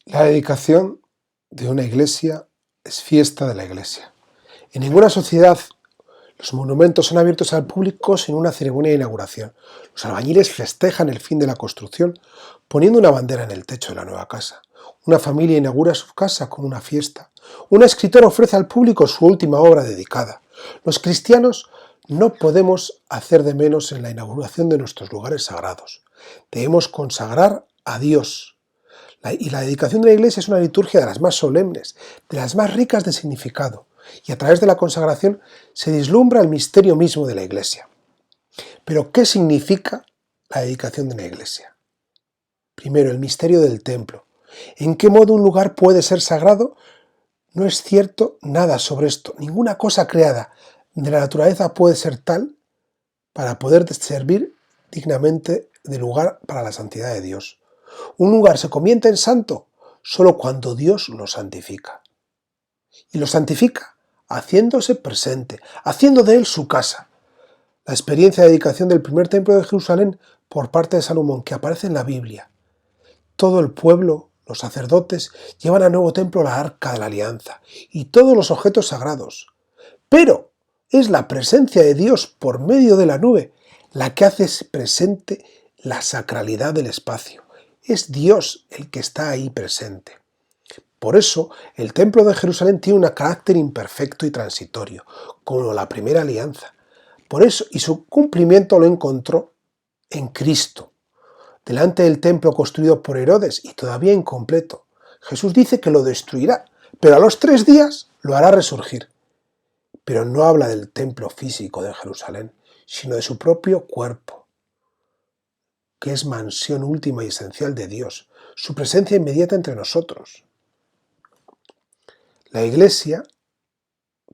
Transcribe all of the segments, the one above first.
La dedicación de una iglesia es fiesta de la iglesia. En ninguna sociedad los monumentos son abiertos al público sin una ceremonia de inauguración. Los albañiles festejan el fin de la construcción poniendo una bandera en el techo de la nueva casa. Una familia inaugura su casa con una fiesta. Un escritor ofrece al público su última obra dedicada. Los cristianos no podemos hacer de menos en la inauguración de nuestros lugares sagrados. Debemos consagrar a Dios. Y la dedicación de la iglesia es una liturgia de las más solemnes, de las más ricas de significado, y a través de la consagración se vislumbra el misterio mismo de la iglesia. Pero, ¿qué significa la dedicación de la iglesia? Primero, el misterio del templo. ¿En qué modo un lugar puede ser sagrado? No es cierto nada sobre esto. Ninguna cosa creada de la naturaleza puede ser tal para poder servir dignamente de lugar para la santidad de Dios. Un lugar se convierte en santo solo cuando Dios lo santifica. Y lo santifica haciéndose presente, haciendo de él su casa. La experiencia de dedicación del primer templo de Jerusalén por parte de Salomón, que aparece en la Biblia. Todo el pueblo, los sacerdotes, llevan al nuevo templo la arca de la alianza y todos los objetos sagrados. Pero es la presencia de Dios por medio de la nube la que hace presente la sacralidad del espacio. Es Dios el que está ahí presente. Por eso, el templo de Jerusalén tiene un carácter imperfecto y transitorio, como la primera alianza. Por eso, y su cumplimiento lo encontró en Cristo, delante del templo construido por Herodes y todavía incompleto. Jesús dice que lo destruirá, pero a los 3 días lo hará resurgir. Pero no habla del templo físico de Jerusalén, sino de su propio cuerpo, que es mansión última y esencial de Dios, su presencia inmediata entre nosotros. La iglesia,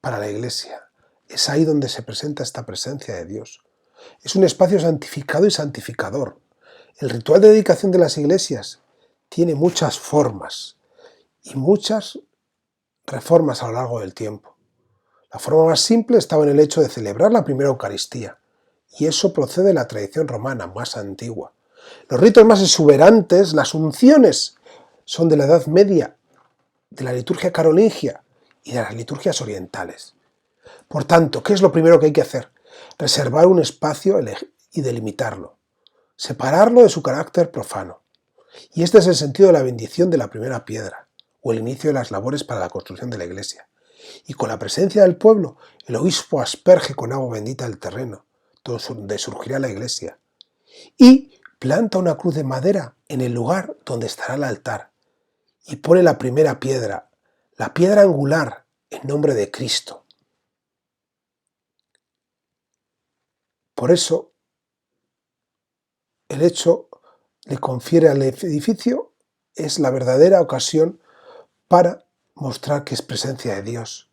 para la iglesia, es ahí donde se presenta esta presencia de Dios. Es un espacio santificado y santificador. El ritual de dedicación de las iglesias tiene muchas formas y muchas reformas a lo largo del tiempo. La forma más simple estaba en el hecho de celebrar la primera Eucaristía, y eso procede de la tradición romana más antigua. Los ritos más exuberantes, las unciones, son de la Edad Media, de la liturgia carolingia y de las liturgias orientales. Por tanto, ¿qué es lo primero que hay que hacer? Reservar un espacio y delimitarlo, separarlo de su carácter profano. Y este es el sentido de la bendición de la primera piedra, o el inicio de las labores para la construcción de la iglesia. Y con la presencia del pueblo, el obispo asperge con agua bendita el terreno, donde surgirá la iglesia. Y planta una cruz de madera en el lugar donde estará el altar. Y pone la primera piedra, la piedra angular, en nombre de Cristo. Por eso, el hecho le confiere al edificio es la verdadera ocasión para mostrar que es presencia de Dios,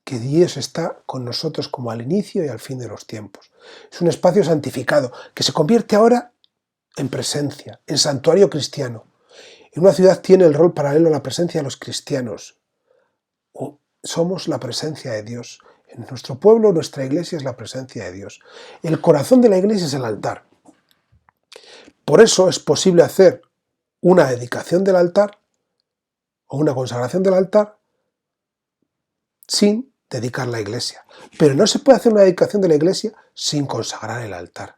que Dios está con nosotros como al inicio y al fin de los tiempos. Es un espacio santificado que se convierte ahora en presencia, en santuario cristiano. En una ciudad tiene el rol paralelo a la presencia de los cristianos. Somos la presencia de Dios. En nuestro pueblo, nuestra iglesia es la presencia de Dios. El corazón de la iglesia es el altar. Por eso es posible hacer una dedicación del altar o una consagración del altar sin dedicar la iglesia. Pero no se puede hacer una dedicación de la iglesia sin consagrar el altar.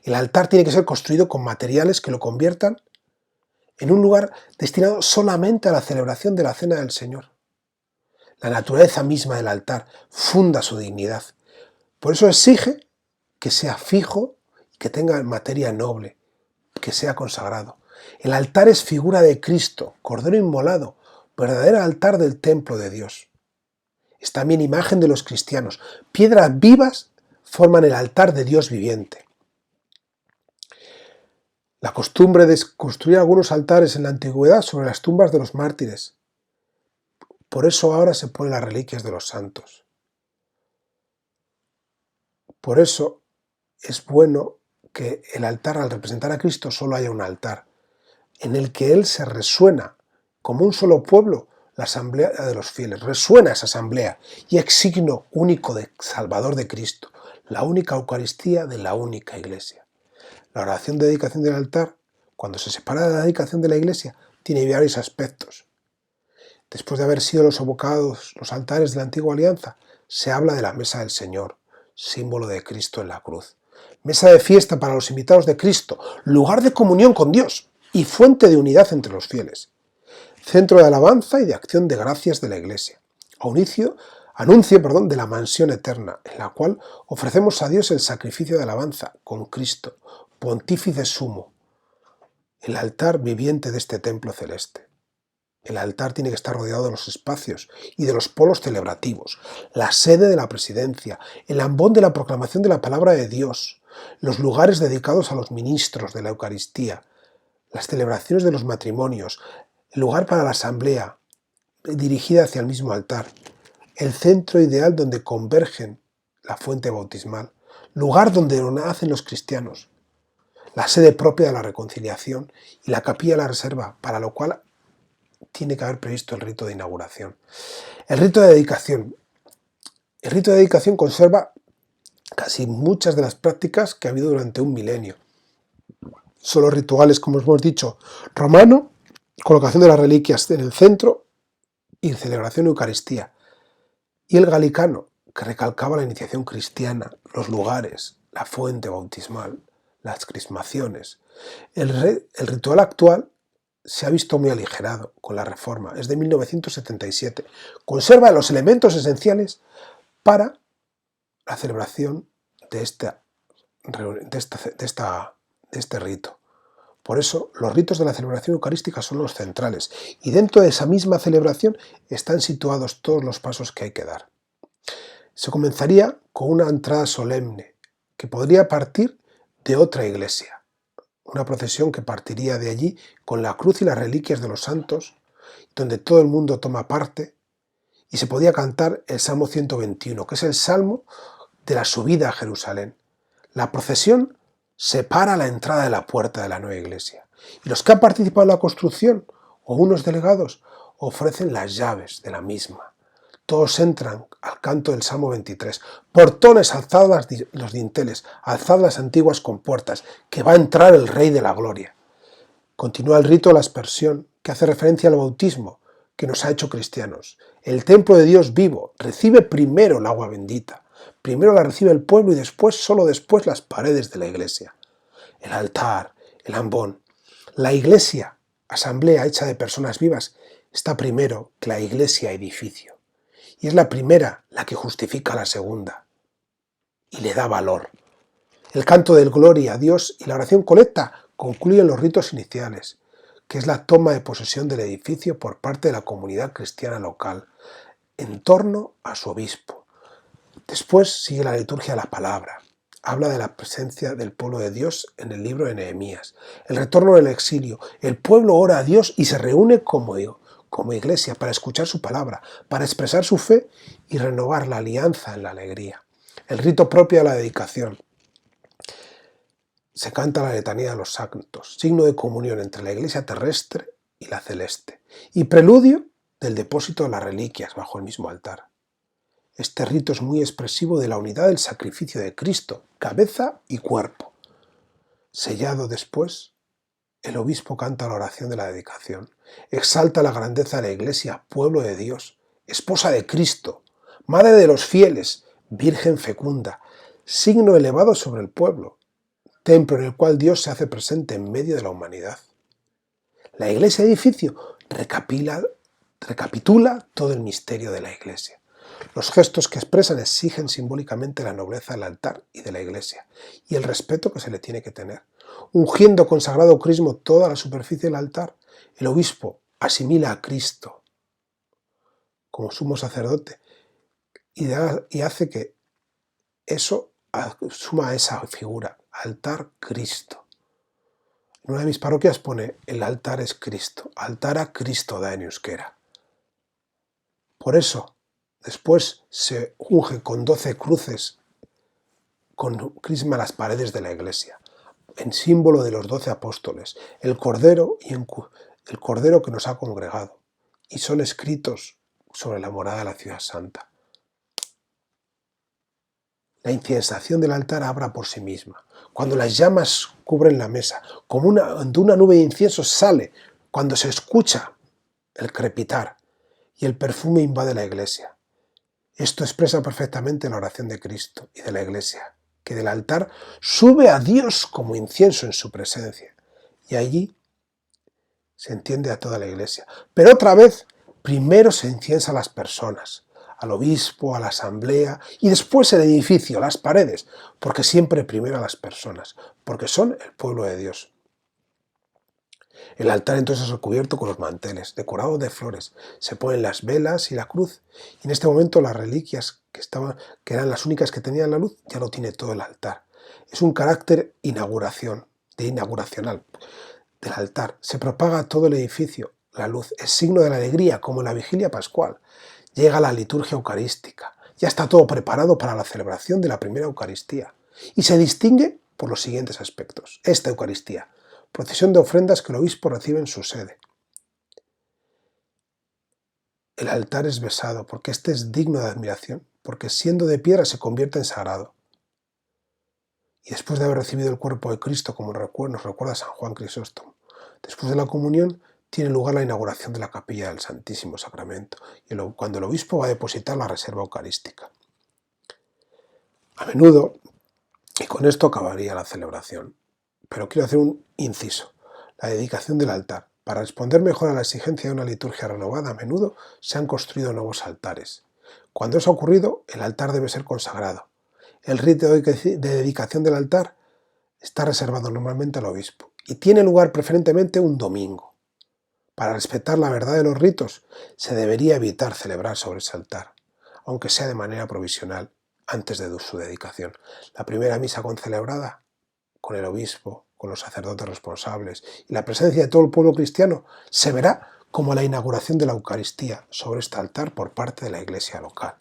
El altar tiene que ser construido con materiales que lo conviertan en un lugar destinado solamente a la celebración de la cena del Señor. La naturaleza misma del altar funda su dignidad. Por eso exige que sea fijo y que tenga materia noble, que sea consagrado. El altar es figura de Cristo, Cordero inmolado, verdadero altar del templo de Dios. Es también imagen de los cristianos. Piedras vivas forman el altar de Dios viviente. La costumbre de construir algunos altares en la antigüedad sobre las tumbas de los mártires. Por eso ahora se ponen las reliquias de los santos. Por eso es bueno que el altar, al representar a Cristo, solo haya un altar, en el que Él se resuena como un solo pueblo, la asamblea de los fieles. Resuena esa asamblea y es signo único de Salvador de Cristo, la única Eucaristía de la única Iglesia. La oración de dedicación del altar cuando se separa de la dedicación de la Iglesia, tiene varios aspectos. Después de haber sido los abocados los altares de la antigua alianza, se habla de la mesa del Señor, símbolo de Cristo en la cruz. Mesa de fiesta para los invitados de Cristo, lugar de comunión con Dios y fuente de unidad entre los fieles. Centro de alabanza y de acción de gracias de la Iglesia. Anuncio de la mansión eterna, en la cual ofrecemos a Dios el sacrificio de alabanza con Cristo, pontífice sumo, el altar viviente de este templo celeste. El altar tiene que estar rodeado de los espacios y de los polos celebrativos, la sede de la presidencia, el ambón de la proclamación de la palabra de Dios, los lugares dedicados a los ministros de la Eucaristía, las celebraciones de los matrimonios, el lugar para la asamblea dirigida hacia el mismo altar, el centro ideal donde convergen la fuente bautismal, lugar donde nacen los cristianos, la sede propia de la reconciliación y la capilla de la reserva, para lo cual tiene que haber previsto el rito de inauguración. El rito de dedicación. El rito de dedicación conserva casi muchas de las prácticas que ha habido durante un milenio. Son los rituales, como hemos dicho, romano, colocación de las reliquias en el centro y celebración de Eucaristía. Y el galicano, que recalcaba la iniciación cristiana, los lugares, la fuente bautismal, las crismaciones. El ritual actual se ha visto muy aligerado con la Reforma, es de 1977. Conserva los elementos esenciales para la celebración de este rito. Por eso, los ritos de la celebración eucarística son los centrales, y dentro de esa misma celebración están situados todos los pasos que hay que dar. Se comenzaría con una entrada solemne, que podría partir de otra iglesia, una procesión que partiría de allí con la cruz y las reliquias de los santos, donde todo el mundo toma parte, y se podía cantar el Salmo 121, que es el salmo de la subida a Jerusalén. La procesión separa la entrada de la puerta de la nueva iglesia, y los que han participado en la construcción, o unos delegados, ofrecen las llaves de la misma. Todos entran al canto del Salmo 23. Portones, alzad los dinteles, alzad las antiguas compuertas, que va a entrar el Rey de la Gloria. Continúa el rito de la aspersión, que hace referencia al bautismo, que nos ha hecho cristianos. El templo de Dios vivo recibe primero el agua bendita. Primero la recibe el pueblo y después, solo después, las paredes de la iglesia. El altar, el ambón. La iglesia, asamblea hecha de personas vivas, está primero que la iglesia edificio. Y es la primera la que justifica a la segunda y le da valor. El canto del gloria a Dios y la oración colecta concluyen los ritos iniciales, que es la toma de posesión del edificio por parte de la comunidad cristiana local, en torno a su obispo. Después sigue la liturgia de la palabra. Habla de la presencia del pueblo de Dios en el libro de Nehemías. El retorno del exilio. El pueblo ora a Dios y se reúne como iglesia para escuchar su palabra, para expresar su fe y renovar la alianza en la alegría. El rito propio de la dedicación. Se canta la letanía de los santos, signo de comunión entre la iglesia terrestre y la celeste, y preludio del depósito de las reliquias bajo el mismo altar. Este rito es muy expresivo de la unidad del sacrificio de Cristo, cabeza y cuerpo. Sellado después, el obispo canta la oración de la dedicación, exalta la grandeza de la iglesia, pueblo de Dios, esposa de Cristo, madre de los fieles, virgen fecunda, signo elevado sobre el pueblo, templo en el cual Dios se hace presente en medio de la humanidad. La iglesia edificio recapitula todo el misterio de la iglesia. Los gestos que expresan exigen simbólicamente la nobleza del altar y de la iglesia, y el respeto que se le tiene que tener. Ungiendo con sagrado crisma toda la superficie del altar, el obispo asimila a Cristo como sumo sacerdote y hace que eso suma a esa figura, altar Cristo. En una de mis parroquias pone el altar es Cristo, altara Cristo da en euskera. Por eso, después se unge con 12 cruces con crisma las paredes de la iglesia, en símbolo de los 12 apóstoles, el Cordero que nos ha congregado, y son escritos sobre la morada de la ciudad santa. la inciensación del altar abra por sí misma. Cuando las llamas cubren la mesa, como de una nube de incienso sale, cuando se escucha el crepitar y el perfume invade la iglesia. Esto expresa perfectamente la oración de Cristo y de la iglesia, que del altar sube a Dios como incienso en su presencia, y allí se entiende a toda la iglesia. Pero otra vez, primero se inciensa a las personas, al obispo, a la asamblea, y después el edificio, las paredes, porque siempre primero a las personas, porque son el pueblo de Dios. El altar entonces es recubierto con los manteles, decorado de flores, se ponen las velas y la cruz, y en este momento las reliquias que eran las únicas que tenían la luz, ya lo tiene todo el altar. Es un carácter inauguracional del altar. Se propaga a todo el edificio. La luz es signo de la alegría, como en la vigilia pascual. Llega la liturgia eucarística. Ya está todo preparado para la celebración de la primera Eucaristía. Y se distingue por los siguientes aspectos. Esta Eucaristía, procesión de ofrendas que el obispo recibe en su sede. El altar es besado porque este es digno de admiración, porque siendo de piedra se convierte en sagrado. Y después de haber recibido el cuerpo de Cristo, como nos recuerda San Juan Crisóstomo, después de la comunión tiene lugar la inauguración de la capilla del Santísimo Sacramento, y cuando el obispo va a depositar la reserva eucarística. A menudo, y con esto acabaría la celebración, pero quiero hacer un inciso, la dedicación del altar. Para responder mejor a la exigencia de una liturgia renovada, a menudo se han construido nuevos altares. Cuando eso ha ocurrido, el altar debe ser consagrado. El rito de dedicación del altar está reservado normalmente al obispo y tiene lugar preferentemente un domingo. Para respetar la verdad de los ritos, se debería evitar celebrar sobre ese altar, aunque sea de manera provisional, antes de su dedicación. La primera misa concelebrada, con el obispo, con los sacerdotes responsables y la presencia de todo el pueblo cristiano, se verá como la inauguración de la Eucaristía sobre este altar por parte de la iglesia local.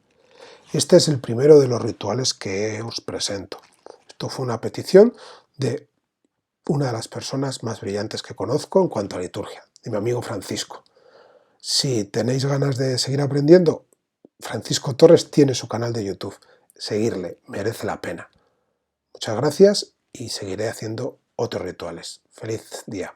Este es el primero de los rituales que os presento. Esto fue una petición de una de las personas más brillantes que conozco en cuanto a liturgia, de mi amigo Francisco. Si tenéis ganas de seguir aprendiendo, Francisco Torres tiene su canal de YouTube. Seguirle, merece la pena. Muchas gracias y seguiré haciendo otros rituales. Feliz día.